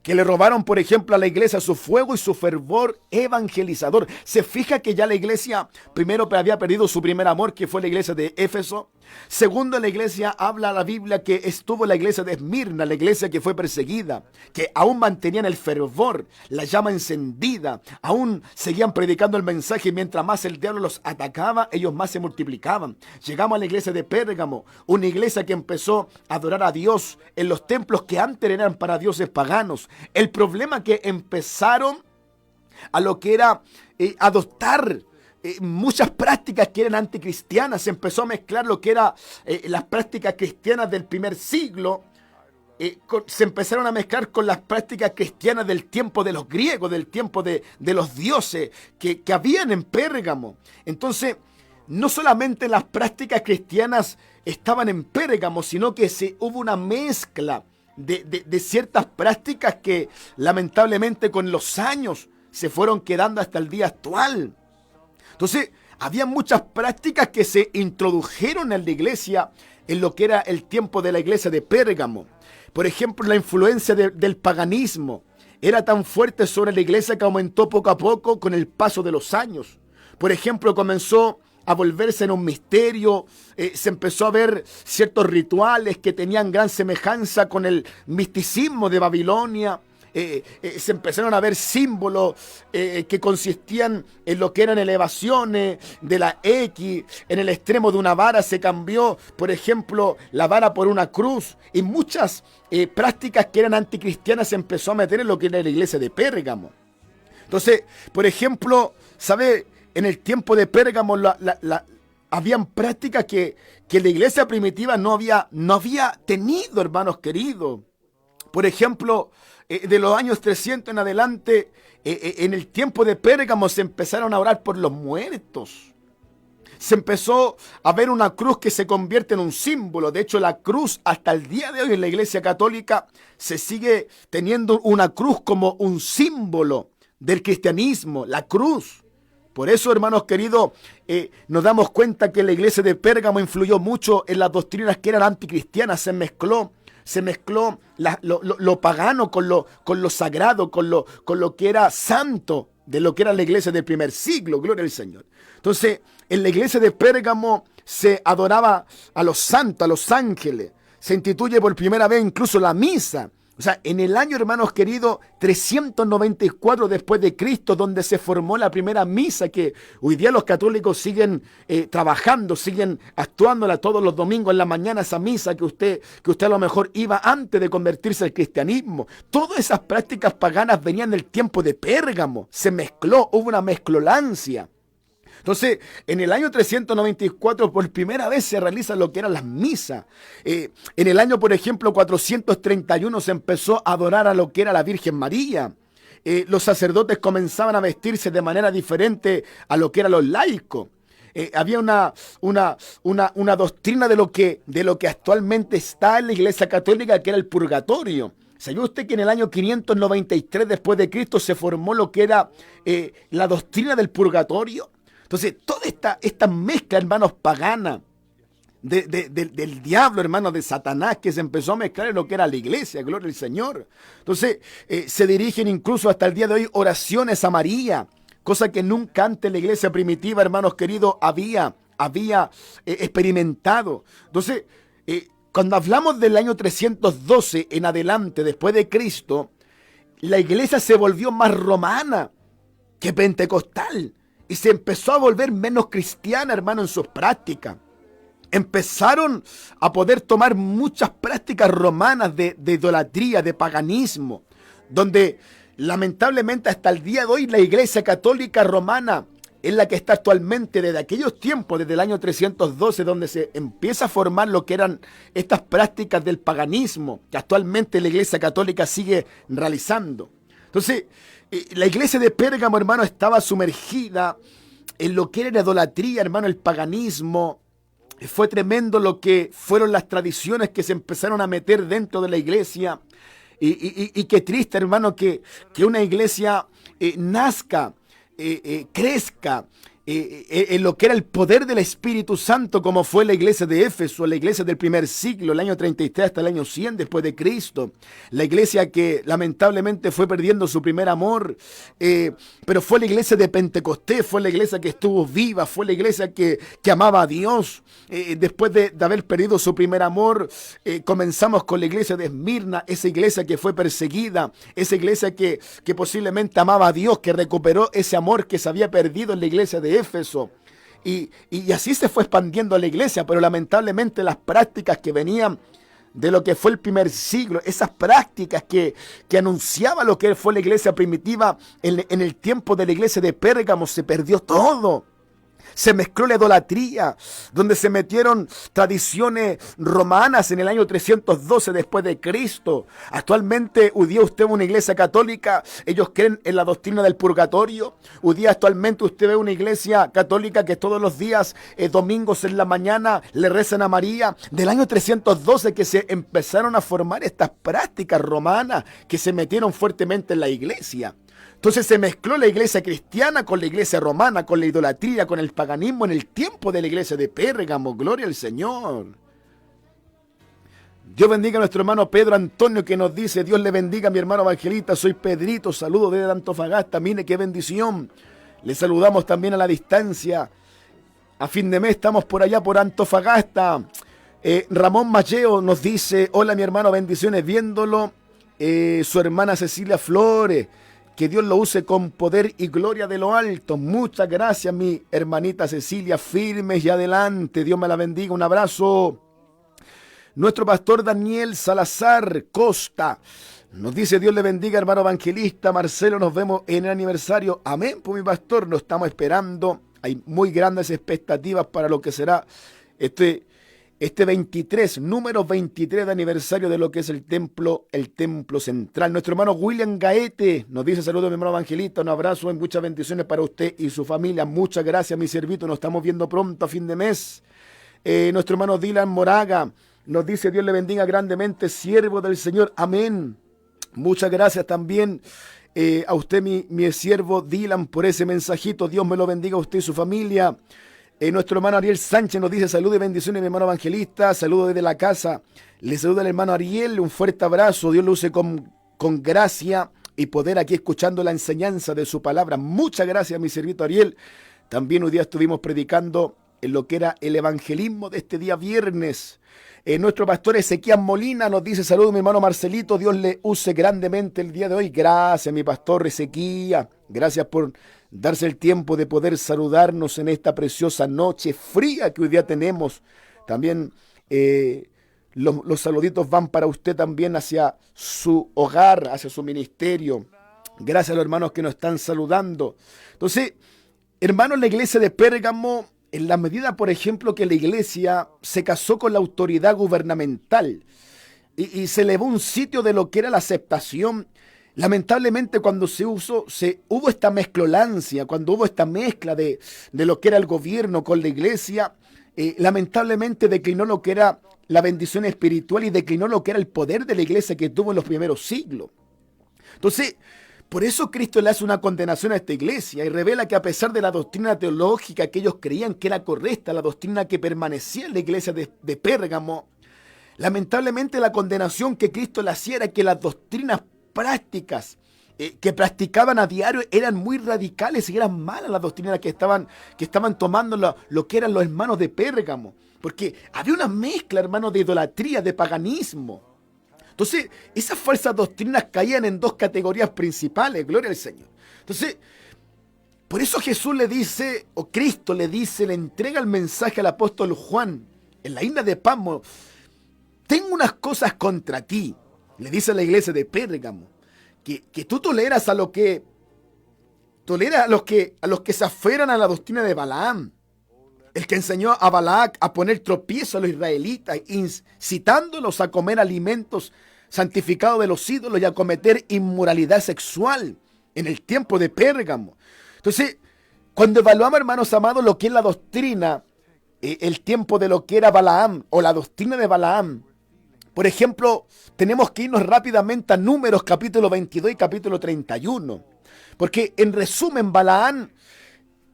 que le robaron, por ejemplo, a la iglesia su fuego y su fervor evangelizador. Se fija que ya la iglesia, primero, había perdido su primer amor, que fue la iglesia de Éfeso. Segundo, la iglesia habla la Biblia que estuvo la iglesia de Esmirna, la iglesia que fue perseguida, que aún mantenían el fervor, la llama encendida, aún seguían predicando el mensaje, y mientras más el diablo los atacaba, ellos más se multiplicaban. Llegamos a la iglesia de Pérgamo, una iglesia que empezó a adorar a Dios en los templos que antes eran para dioses paganos. El problema que empezaron a lo que era adoptar muchas prácticas que eran anticristianas. Se empezó a mezclar lo que eran las prácticas cristianas del primer siglo. Se empezaron a mezclar con las prácticas cristianas del tiempo de los griegos, del tiempo de los dioses que habían en Pérgamo. Entonces, no solamente las prácticas cristianas estaban en Pérgamo, sino que hubo una mezcla de ciertas prácticas que lamentablemente con los años se fueron quedando hasta el día actual. Entonces, había muchas prácticas que se introdujeron en la iglesia en lo que era el tiempo de la iglesia de Pérgamo. Por ejemplo, la influencia del paganismo era tan fuerte sobre la iglesia que aumentó poco a poco con el paso de los años. Por ejemplo, comenzó a volverse en un misterio, se empezó a ver ciertos rituales que tenían gran semejanza con el misticismo de Babilonia. Se empezaron a ver símbolos que consistían en lo que eran elevaciones de la X. En el extremo de una vara se cambió, por ejemplo, la vara por una cruz, y muchas prácticas que eran anticristianas se empezó a meter en lo que era la iglesia de Pérgamo. Entonces, por ejemplo, ¿sabe? En el tiempo de Pérgamo habían prácticas que la iglesia primitiva no había tenido, hermanos queridos. Por ejemplo, de los años 300 en adelante, en el tiempo de Pérgamo se empezaron a orar por los muertos. Se empezó a ver una cruz que se convierte en un símbolo. De hecho, la cruz hasta el día de hoy en la iglesia católica se sigue teniendo una cruz como un símbolo del cristianismo, la cruz. Por eso, hermanos queridos, nos damos cuenta que la iglesia de Pérgamo influyó mucho en las doctrinas que eran anticristianas. Se mezcló lo pagano con lo sagrado, con lo que era santo de lo que era la iglesia del primer siglo. Gloria al Señor. Entonces, en la iglesia de Pérgamo se adoraba a los santos, a los ángeles. Se instituye por primera vez incluso la misa. O sea, en el año, hermanos queridos, 394 después de Cristo, donde se formó la primera misa, que hoy día los católicos siguen trabajando, siguen actuándola todos los domingos en la mañana, esa misa que usted a lo mejor iba antes de convertirse al cristianismo. Todas esas prácticas paganas venían del tiempo de Pérgamo, se mezcló, hubo una mezclolancia. Entonces, en el año 394, por primera vez se realizan lo que eran las misas. En el año, por ejemplo, 431 se empezó a adorar a lo que era la Virgen María. Los sacerdotes comenzaban a vestirse de manera diferente a lo que eran los laicos. Había una doctrina de lo que actualmente está en la Iglesia Católica, que era el purgatorio. ¿Sabía usted que en el año 593 después de Cristo se formó lo que era la doctrina del purgatorio? Entonces, toda esta mezcla, hermanos, pagana del diablo, hermanos, de Satanás, que se empezó a mezclar en lo que era la iglesia, gloria al Señor. Entonces, se dirigen incluso hasta el día de hoy oraciones a María, cosa que nunca antes la iglesia primitiva, hermanos queridos, había experimentado. Entonces, cuando hablamos del año 312 en adelante, después de Cristo, la iglesia se volvió más romana que pentecostal. Y se empezó a volver menos cristiana, hermano, en sus prácticas. Empezaron a poder tomar muchas prácticas romanas de idolatría, de paganismo, donde lamentablemente hasta el día de hoy la iglesia católica romana es la que está actualmente desde aquellos tiempos, desde el año 312, donde se empieza a formar lo que eran estas prácticas del paganismo, que actualmente la iglesia católica sigue realizando. Entonces, la iglesia de Pérgamo, hermano, estaba sumergida en lo que era la idolatría, hermano, el paganismo. Fue tremendo lo que fueron las tradiciones que se empezaron a meter dentro de la iglesia. Y qué triste, hermano, que una iglesia nazca, crezca en lo que era el poder del Espíritu Santo, como fue la iglesia de Éfeso, la iglesia del primer siglo, el año 33 hasta el año 100 después de Cristo. La iglesia que lamentablemente fue perdiendo su primer amor, pero fue la iglesia de Pentecostés, fue la iglesia que estuvo viva, fue la iglesia que amaba a Dios. Después de haber perdido su primer amor, comenzamos con la iglesia de Esmirna, esa iglesia que fue perseguida, esa iglesia que posiblemente amaba a Dios, que recuperó ese amor que se había perdido en la iglesia de Éfeso. Y así se fue expandiendo la iglesia, pero lamentablemente las prácticas que venían de lo que fue el primer siglo, esas prácticas que anunciaba lo que fue la iglesia primitiva, en el tiempo de la iglesia de Pérgamo se perdió todo. Se mezcló la idolatría, donde se metieron tradiciones romanas en el año 312 después de Cristo. Actualmente, hoy día usted ve una iglesia católica, ellos creen en la doctrina del purgatorio. Hoy día actualmente usted ve una iglesia católica que todos los días, domingos en la mañana, le rezan a María. Del año 312 que se empezaron a formar estas prácticas romanas que se metieron fuertemente en la iglesia. Entonces se mezcló la iglesia cristiana con la iglesia romana, con la idolatría, con el paganismo en el tiempo de la iglesia de Pérgamo. Gloria al Señor. Dios bendiga a nuestro hermano Pedro Antonio, que nos dice: Dios le bendiga a mi hermano evangelista, soy Pedrito, saludo desde Antofagasta, mire qué bendición. Le saludamos también a la distancia. A fin de mes estamos por allá por Antofagasta. Ramón Macheo nos dice: hola mi hermano, bendiciones viéndolo. Su hermana Cecilia Flores. Que Dios lo use con poder y gloria de lo alto. Muchas gracias, mi hermanita Cecilia. Firmes y adelante. Dios me la bendiga. Un abrazo. Nuestro pastor Daniel Salazar Costa nos dice: Dios le bendiga, hermano evangelista. Marcelo, nos vemos en el aniversario. Amén, pues mi pastor, nos estamos esperando. Hay muy grandes expectativas para lo que será este 23, número 23 de aniversario de lo que es el templo central. Nuestro hermano William Gaete nos dice: saludos mi hermano evangelista, un abrazo y muchas bendiciones para usted y su familia. Muchas gracias, mi servito, nos estamos viendo pronto a fin de mes. Nuestro hermano Dylan Moraga nos dice: Dios le bendiga grandemente, siervo del Señor. Amén. Muchas gracias también a usted, mi siervo Dylan, por ese mensajito. Dios me lo bendiga a usted y su familia. Nuestro hermano Ariel Sánchez nos dice: saludos y bendiciones mi hermano evangelista, saludos desde la casa. Le saluda el hermano Ariel, un fuerte abrazo. Dios lo use con gracia y poder aquí escuchando la enseñanza de su palabra. Muchas gracias, mi servito Ariel. También hoy día estuvimos predicando en lo que era el evangelismo de este día viernes. Nuestro pastor Ezequiel Molina nos dice: saludos mi hermano Marcelito, Dios le use grandemente el día de hoy. Gracias, mi pastor Ezequiel. Gracias por darse el tiempo de poder saludarnos en esta preciosa noche fría que hoy día tenemos. También los saluditos van para usted también hacia su hogar, hacia su ministerio. Gracias a los hermanos que nos están saludando. Entonces, hermanos, la iglesia de Pérgamo, en la medida, por ejemplo, que la iglesia se casó con la autoridad gubernamental y se elevó un sitio de lo que era la aceptación. Lamentablemente, cuando hubo esta mezclolancia, cuando hubo esta mezcla de lo que era el gobierno con la iglesia, lamentablemente declinó lo que era la bendición espiritual y declinó lo que era el poder de la iglesia que tuvo en los primeros siglos. Entonces, por eso Cristo le hace una condenación a esta iglesia y revela que a pesar de la doctrina teológica que ellos creían que era correcta, la doctrina que permanecía en la iglesia de Pérgamo, lamentablemente la condenación que Cristo le hacía era que las doctrinas prácticas que practicaban a diario eran muy radicales y eran malas las doctrinas que estaban tomando lo que eran los hermanos de Pérgamo, porque había una mezcla, hermanos, de idolatría, de paganismo. Entonces, esas falsas doctrinas caían en dos categorías principales, gloria al Señor. Entonces, por eso Jesús le dice, o Cristo le dice, le entrega el mensaje al apóstol Juan en la isla de Patmos: tengo unas cosas contra ti. Le dice a la iglesia de Pérgamo que tú toleras a los que se aferran a la doctrina de Balaam, el que enseñó a Balac a poner tropiezo a los israelitas, incitándolos a comer alimentos santificados de los ídolos y a cometer inmoralidad sexual en el tiempo de Pérgamo. Entonces, cuando evaluamos, hermanos amados, lo que es la doctrina, el tiempo de lo que era Balaam o la doctrina de Balaam, por ejemplo, tenemos que irnos rápidamente a Números capítulo 22 y capítulo 31. Porque en resumen, Balaam,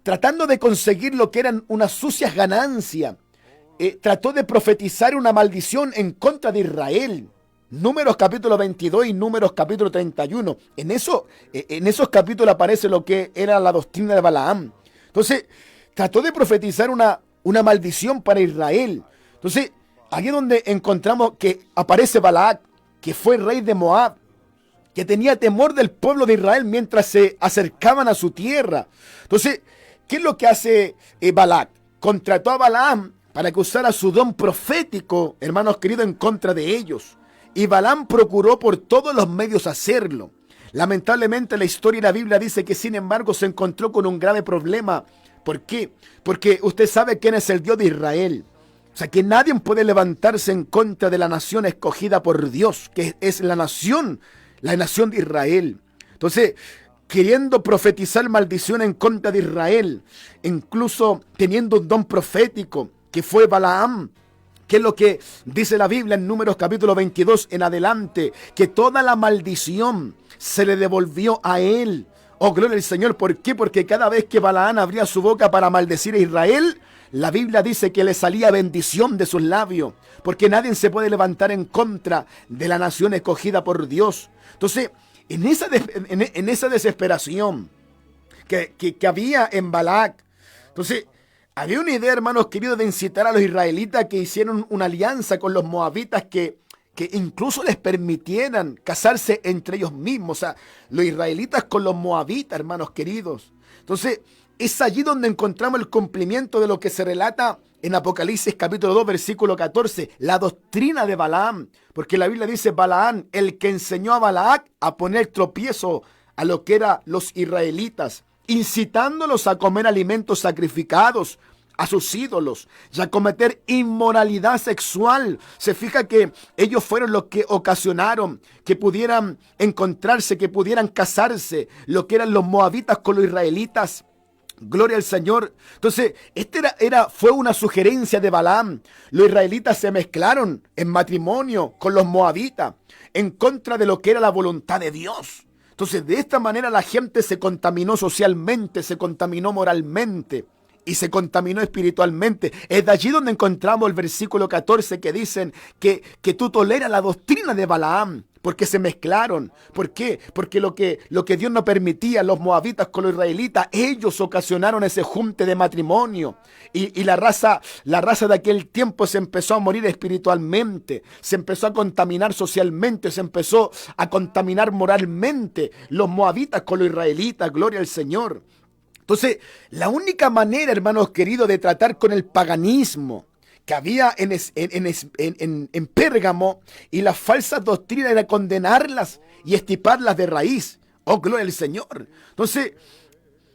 tratando de conseguir lo que eran unas sucias ganancias, trató de profetizar una maldición en contra de Israel. Números capítulo 22 y Números capítulo 31. En esos capítulos aparece lo que era la doctrina de Balaam. Entonces, trató de profetizar una maldición para Israel. Entonces, aquí es donde encontramos que aparece Balac, que fue rey de Moab, que tenía temor del pueblo de Israel mientras se acercaban a su tierra. Entonces, ¿qué es lo que hace Balac? Contrató a Balaam para que usara su don profético, hermanos queridos, en contra de ellos. Y Balaam procuró por todos los medios hacerlo. Lamentablemente la historia de la Biblia dice que sin embargo se encontró con un grave problema. ¿Por qué? Porque usted sabe quién es el Dios de Israel. O sea, que nadie puede levantarse en contra de la nación escogida por Dios, que es la nación de Israel. Entonces, queriendo profetizar maldición en contra de Israel, incluso teniendo un don profético, que fue Balaam, que es lo que dice la Biblia en Números capítulo 22 en adelante, que toda la maldición se le devolvió a él. Oh, gloria al Señor. ¿Por qué? Porque cada vez que Balaam abría su boca para maldecir a Israel, la Biblia dice que le salía bendición de sus labios, porque nadie se puede levantar en contra de la nación escogida por Dios. Entonces, en esa desesperación que había en Balac, entonces, había una idea, hermanos queridos, de incitar a los israelitas que hicieron una alianza con los moabitas que incluso les permitieran casarse entre ellos mismos. O sea, los israelitas con los moabitas, hermanos queridos. Entonces, es allí donde encontramos el cumplimiento de lo que se relata en Apocalipsis capítulo 2, versículo 14, la doctrina de Balaam. Porque la Biblia dice, Balaam, el que enseñó a Balac a poner tropiezo a lo que eran los israelitas, incitándolos a comer alimentos sacrificados a sus ídolos y a cometer inmoralidad sexual. Se fija que ellos fueron los que ocasionaron que pudieran encontrarse, que pudieran casarse, lo que eran los moabitas con los israelitas. Gloria al Señor. Entonces, fue una sugerencia de Balaam. Los israelitas se mezclaron en matrimonio con los moabitas en contra de lo que era la voluntad de Dios. Entonces, de esta manera la gente se contaminó socialmente, se contaminó moralmente y se contaminó espiritualmente. Es de allí donde encontramos el versículo 14 que dicen que tú toleras la doctrina de Balaam, porque se mezclaron. ¿Por qué? Porque lo que Dios no permitía, los moabitas con los israelitas, ellos ocasionaron ese junte de matrimonio. Y la raza de aquel tiempo se empezó a morir espiritualmente, se empezó a contaminar socialmente, se empezó a contaminar moralmente. Los moabitas con los israelitas, gloria al Señor. Entonces, la única manera, hermanos queridos, de tratar con el paganismo que había en Pérgamo y las falsas doctrinas era condenarlas y estiparlas de raíz. Oh, gloria al Señor. Entonces,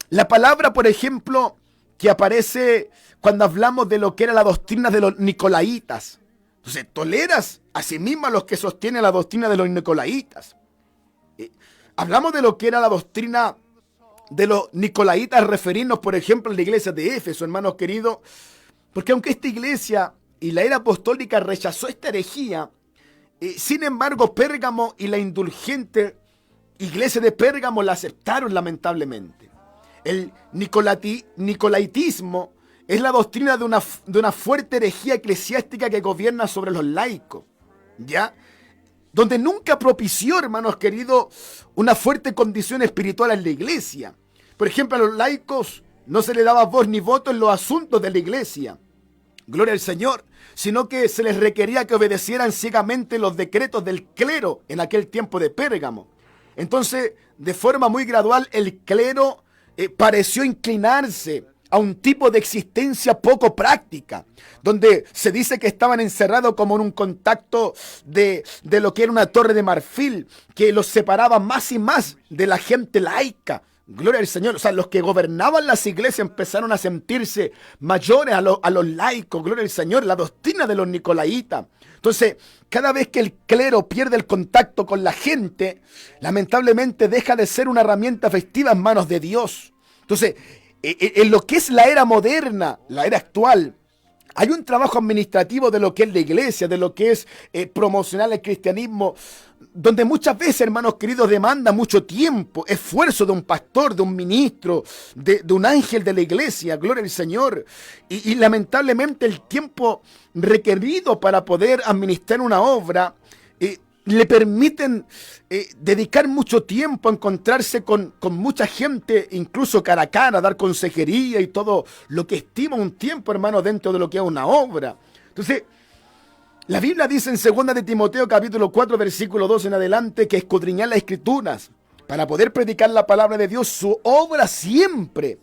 la palabra, por ejemplo, que aparece cuando hablamos de lo que era la doctrina de los nicolaitas. Entonces, toleras a sí mismo a los que sostienen la doctrina de los nicolaitas. Hablamos de lo que era la doctrina de los nicolaitas, referirnos, por ejemplo, a la iglesia de Éfeso, hermanos queridos, porque aunque esta iglesia y la era apostólica rechazó esta herejía, sin embargo, Pérgamo y la indulgente iglesia de Pérgamo la aceptaron lamentablemente. El nicolaitismo es la doctrina de una fuerte herejía eclesiástica que gobierna sobre los laicos, ¿ya? Donde nunca propició, hermanos queridos, una fuerte condición espiritual en la iglesia. Por ejemplo, a los laicos no se les daba voz ni voto en los asuntos de la iglesia. Gloria al Señor. Sino que se les requería que obedecieran ciegamente los decretos del clero en aquel tiempo de Pérgamo. Entonces, de forma muy gradual, el clero pareció inclinarse a un tipo de existencia poco práctica, donde se dice que estaban encerrados como en un contacto de lo que era una torre de marfil, que los separaba más y más de la gente laica. Gloria al Señor. O sea, los que gobernaban las iglesias empezaron a sentirse mayores a los laicos. Gloria al Señor. La doctrina de los nicolaitas. Entonces, cada vez que el clero pierde el contacto con la gente, lamentablemente deja de ser una herramienta efectiva en manos de Dios. Entonces, en lo que es la era moderna, la era actual, hay un trabajo administrativo de lo que es la iglesia, de lo que es promocionar el cristianismo, donde muchas veces, hermanos queridos, demanda mucho tiempo, esfuerzo de un pastor, de un ministro, de un ángel de la iglesia, gloria al Señor. Y lamentablemente el tiempo requerido para poder administrar una obra le permiten dedicar mucho tiempo a encontrarse con mucha gente, incluso cara a cara, dar consejería y todo lo que estima un tiempo, hermano, dentro de lo que es una obra. Entonces, la Biblia dice en 2 de Timoteo capítulo 4 versículo 2 en adelante que escudriñar las Escrituras para poder predicar la palabra de Dios, su obra siempre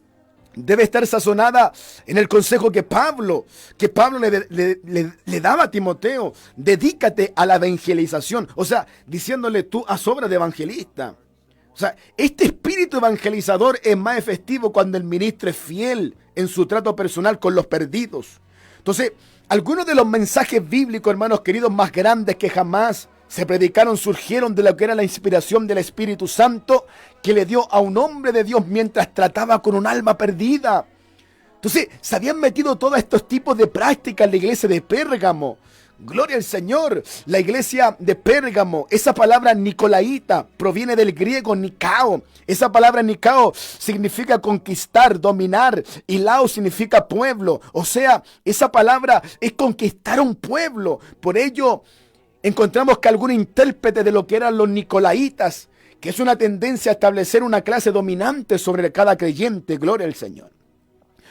debe estar sazonada en el consejo que Pablo le daba a Timoteo. Dedícate a la evangelización. O sea, diciéndole, tú haz obra de evangelista. O sea, este espíritu evangelizador es más efectivo cuando el ministro es fiel en su trato personal con los perdidos. Entonces, algunos de los mensajes bíblicos, hermanos queridos, más grandes que jamás se predicaron surgieron de lo que era la inspiración del Espíritu Santo que le dio a un hombre de Dios mientras trataba con un alma perdida. Entonces, se habían metido todos estos tipos de prácticas en la iglesia de Pérgamo. Gloria al Señor. La iglesia de Pérgamo, esa palabra nicolaíta proviene del griego nikao. Esa palabra nikao significa conquistar, dominar, y lao significa pueblo. O sea, esa palabra es conquistar un pueblo. Por ello, encontramos que algún intérprete de lo que eran los nicolaitas, que es una tendencia a establecer una clase dominante sobre cada creyente, gloria al Señor.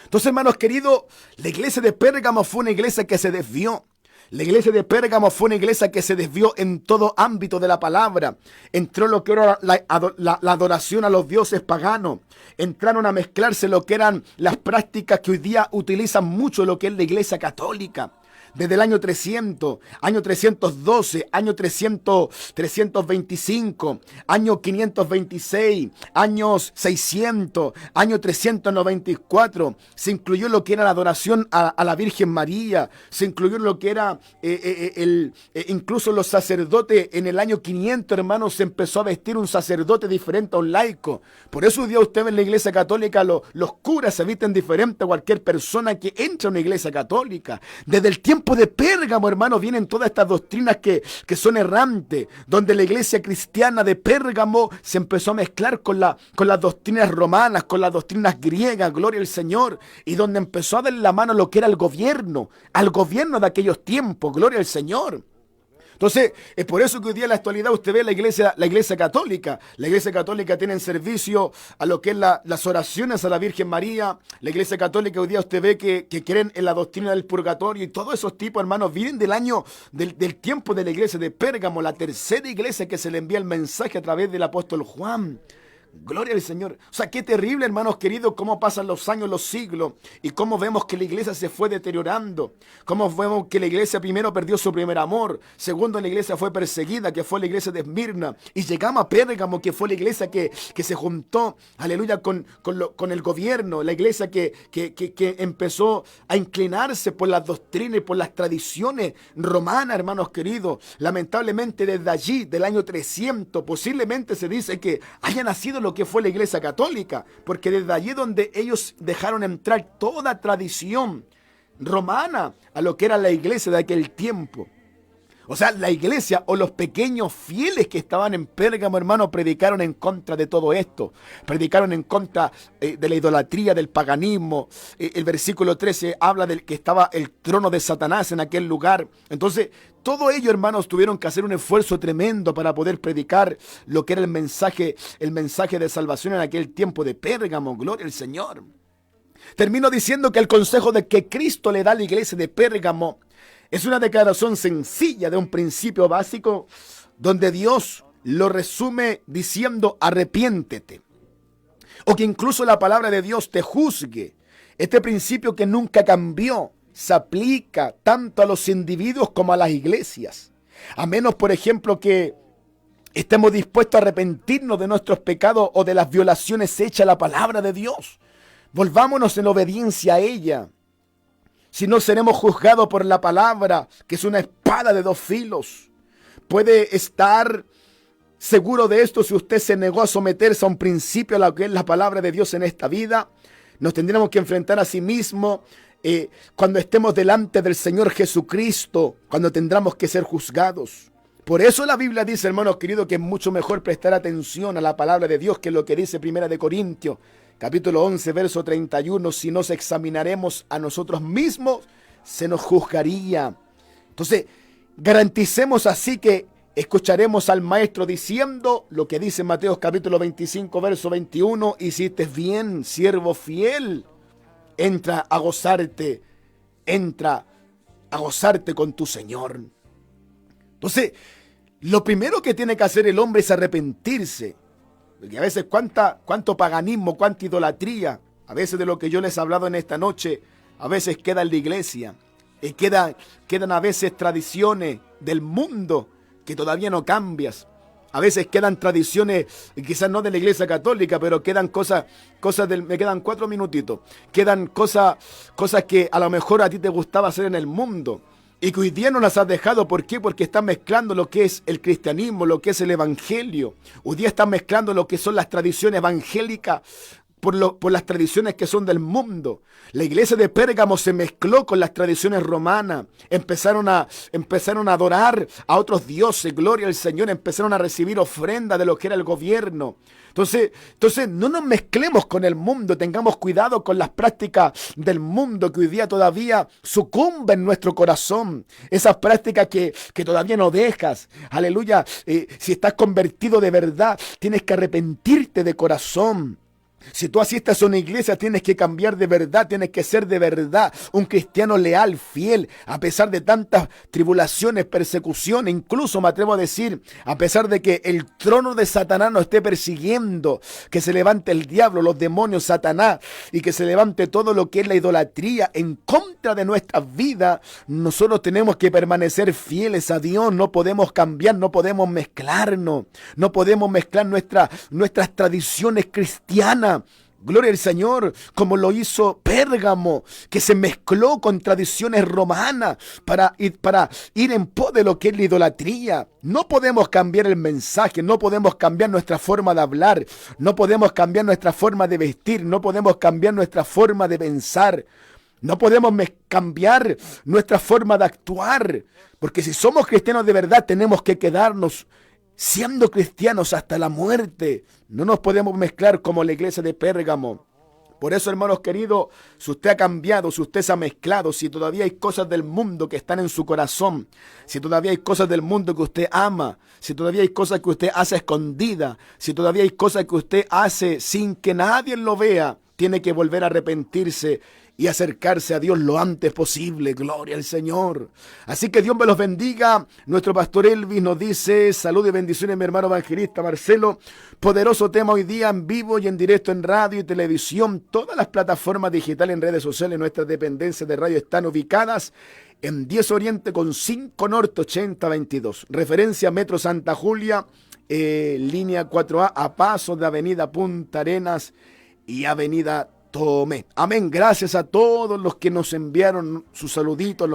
Entonces, hermanos queridos, la iglesia de Pérgamo fue una iglesia que se desvió. La iglesia de Pérgamo fue una iglesia que se desvió en todo ámbito de la palabra. Entró lo que era la adoración a los dioses paganos. Entraron a mezclarse lo que eran las prácticas que hoy día utilizan mucho lo que es la iglesia católica. Desde el año 300, año 312, año 325, año 526, años 600, año 394, se incluyó lo que era la adoración a la Virgen María, se incluyó lo que era incluso los sacerdotes. En el año 500, hermanos, se empezó a vestir un sacerdote diferente a un laico. Por eso hoy día usted ve en la iglesia católica, los curas se visten diferente a cualquier persona que entra a una iglesia católica. Desde el tiempo de Pérgamo, hermanos, vienen todas estas doctrinas que son errantes, donde la iglesia cristiana de Pérgamo se empezó a mezclar con las doctrinas romanas, con las doctrinas griegas, gloria al Señor, y donde empezó a darle la mano a lo que era el gobierno de aquellos tiempos, gloria al Señor. Entonces, es por eso que hoy día en la actualidad usted ve la iglesia católica. La iglesia católica tiene en servicio a lo que es las oraciones a la Virgen María. La iglesia católica hoy día usted ve que creen en la doctrina del purgatorio, y todos esos tipos, hermanos, vienen del tiempo de la iglesia de Pérgamo, la tercera iglesia que se le envía el mensaje a través del apóstol Juan. Gloria al Señor. O sea, qué terrible, hermanos queridos, cómo pasan los años, los siglos, y cómo vemos que la iglesia se fue deteriorando. Cómo vemos que la iglesia primero perdió su primer amor. Segundo, la iglesia fue perseguida, que fue la iglesia de Esmirna. Y llegamos a Pérgamo, que fue la iglesia que se juntó, aleluya, con el gobierno. La iglesia que empezó a inclinarse por las doctrinas y por las tradiciones romanas, hermanos queridos. Lamentablemente, desde allí, del año 300, posiblemente se dice que haya nacido lo que fue la iglesia católica, porque desde allí donde ellos dejaron entrar toda tradición romana a lo que era la iglesia de aquel tiempo. O sea, la iglesia o los pequeños fieles que estaban en Pérgamo, hermano, predicaron en contra de todo esto. Predicaron en contra de la idolatría, del paganismo. El versículo 13 habla de que estaba el trono de Satanás en aquel lugar. Entonces, todo ello, hermanos, tuvieron que hacer un esfuerzo tremendo para poder predicar lo que era el mensaje de salvación en aquel tiempo de Pérgamo. Gloria al Señor. Termino diciendo que el consejo de que Cristo le da a la iglesia de Pérgamo es una declaración sencilla de un principio básico donde Dios lo resume diciendo arrepiéntete, o que incluso la palabra de Dios te juzgue. Este principio que nunca cambió se aplica tanto a los individuos como a las iglesias, a menos, por ejemplo, que estemos dispuestos a arrepentirnos de nuestros pecados o de las violaciones hechas a la palabra de Dios. Volvámonos en obediencia a ella. Si no, seremos juzgados por la palabra, que es una espada de dos filos. Puede estar seguro de esto si usted se negó a someterse a un principio a lo que es la palabra de Dios en esta vida. nos tendremos que enfrentar a sí mismos cuando estemos delante del Señor Jesucristo, cuando tendremos que ser juzgados. Por eso la Biblia dice, hermanos queridos, que es mucho mejor prestar atención a la palabra de Dios que lo que dice 1 Corintios, capítulo 11, verso 31. Si nos examinaremos a nosotros mismos, se nos juzgaría. Entonces, garanticemos así que escucharemos al Maestro diciendo lo que dice Mateo capítulo 25, verso 21. Hiciste bien, siervo fiel. Entra a gozarte con tu Señor. Entonces, lo primero que tiene que hacer el hombre es arrepentirse. Porque a veces cuánto paganismo, cuánta idolatría, a veces de lo que yo les he hablado en esta noche, a veces queda en la iglesia. Quedan a veces tradiciones del mundo que todavía no cambias. A veces quedan tradiciones, quizás no de la iglesia católica, pero quedan me quedan 4 minutitos. Quedan cosas que a lo mejor a ti te gustaba hacer en el mundo y que hoy día no las has dejado. ¿Por qué? Porque estás mezclando lo que es el cristianismo, lo que es el evangelio. Hoy día estás mezclando lo que son las tradiciones evangélicas por las tradiciones que son del mundo. La iglesia de Pérgamo se mezcló con las tradiciones romanas. Empezaron a adorar a otros dioses, gloria al Señor. Empezaron a recibir ofrenda de lo que era el gobierno. Entonces no nos mezclemos con el mundo. Tengamos cuidado con las prácticas del mundo que hoy día todavía sucumben en nuestro corazón. Esas prácticas que todavía no dejas. Aleluya. Si estás convertido de verdad, tienes que arrepentirte de corazón. Si tú asistes a una iglesia, tienes que cambiar de verdad, tienes que ser de verdad un cristiano leal, fiel, a pesar de tantas tribulaciones, persecuciones, incluso me atrevo a decir, a pesar de que el trono de Satanás nos esté persiguiendo, que se levante el diablo, los demonios, Satanás, y que se levante todo lo que es la idolatría en contra de nuestras vidas, nosotros tenemos que permanecer fieles a Dios. No podemos cambiar, no podemos mezclarnos, no podemos mezclar nuestras tradiciones cristianas. Gloria al Señor, como lo hizo Pérgamo, que se mezcló con tradiciones romanas para ir en pos de lo que es la idolatría. No podemos cambiar el mensaje, no podemos cambiar nuestra forma de hablar, no podemos cambiar nuestra forma de vestir, no podemos cambiar nuestra forma de pensar, no podemos cambiar nuestra forma de actuar, porque si somos cristianos de verdad tenemos que quedarnos siendo cristianos hasta la muerte. No nos podemos mezclar como la iglesia de Pérgamo. Por eso, hermanos queridos, si usted ha cambiado, si usted se ha mezclado, si todavía hay cosas del mundo que están en su corazón, si todavía hay cosas del mundo que usted ama, si todavía hay cosas que usted hace escondida, si todavía hay cosas que usted hace sin que nadie lo vea, tiene que volver a arrepentirse y acercarse a Dios lo antes posible. Gloria al Señor. Así que Dios me los bendiga. Nuestro pastor Elvis nos dice: salud y bendiciones, mi hermano evangelista Marcelo. Poderoso tema hoy día, en vivo y en directo en radio y televisión. Todas las plataformas digitales en redes sociales, nuestras dependencias de radio están ubicadas en 10 Oriente con 5 Norte 8022. Referencia Metro Santa Julia, línea 4A, a paso de Avenida Punta Arenas y Avenida Tomé. Amén. Gracias a todos los que nos enviaron sus saluditos,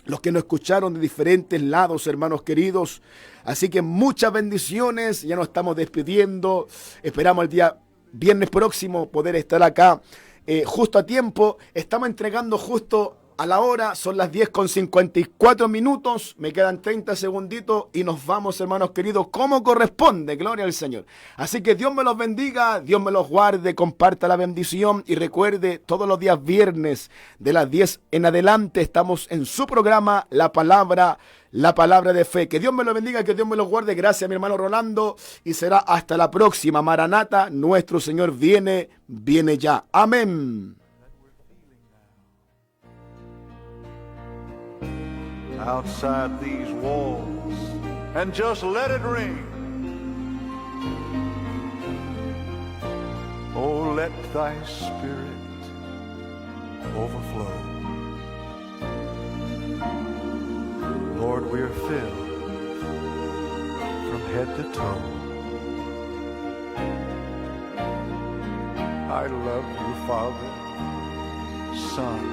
los que nos escucharon de diferentes lados, hermanos queridos. Así que muchas bendiciones. Ya nos estamos despidiendo. Esperamos el día viernes próximo poder estar acá justo a tiempo. Estamos entregando justo a la hora. Son las 10:54. Me quedan 30 segunditos y nos vamos, hermanos queridos, como corresponde. Gloria al Señor. Así que Dios me los bendiga, Dios me los guarde, comparta la bendición y recuerde, todos los días viernes de las 10 en adelante estamos en su programa La Palabra de Fe. Que Dios me lo bendiga, que Dios me los guarde. Gracias, mi hermano Rolando, y será hasta la próxima. Maranata, nuestro Señor viene ya. Amén. Outside these walls, and just let it ring. Oh, let thy spirit overflow. Lord, we're filled from head to toe. I love you, Father, Son,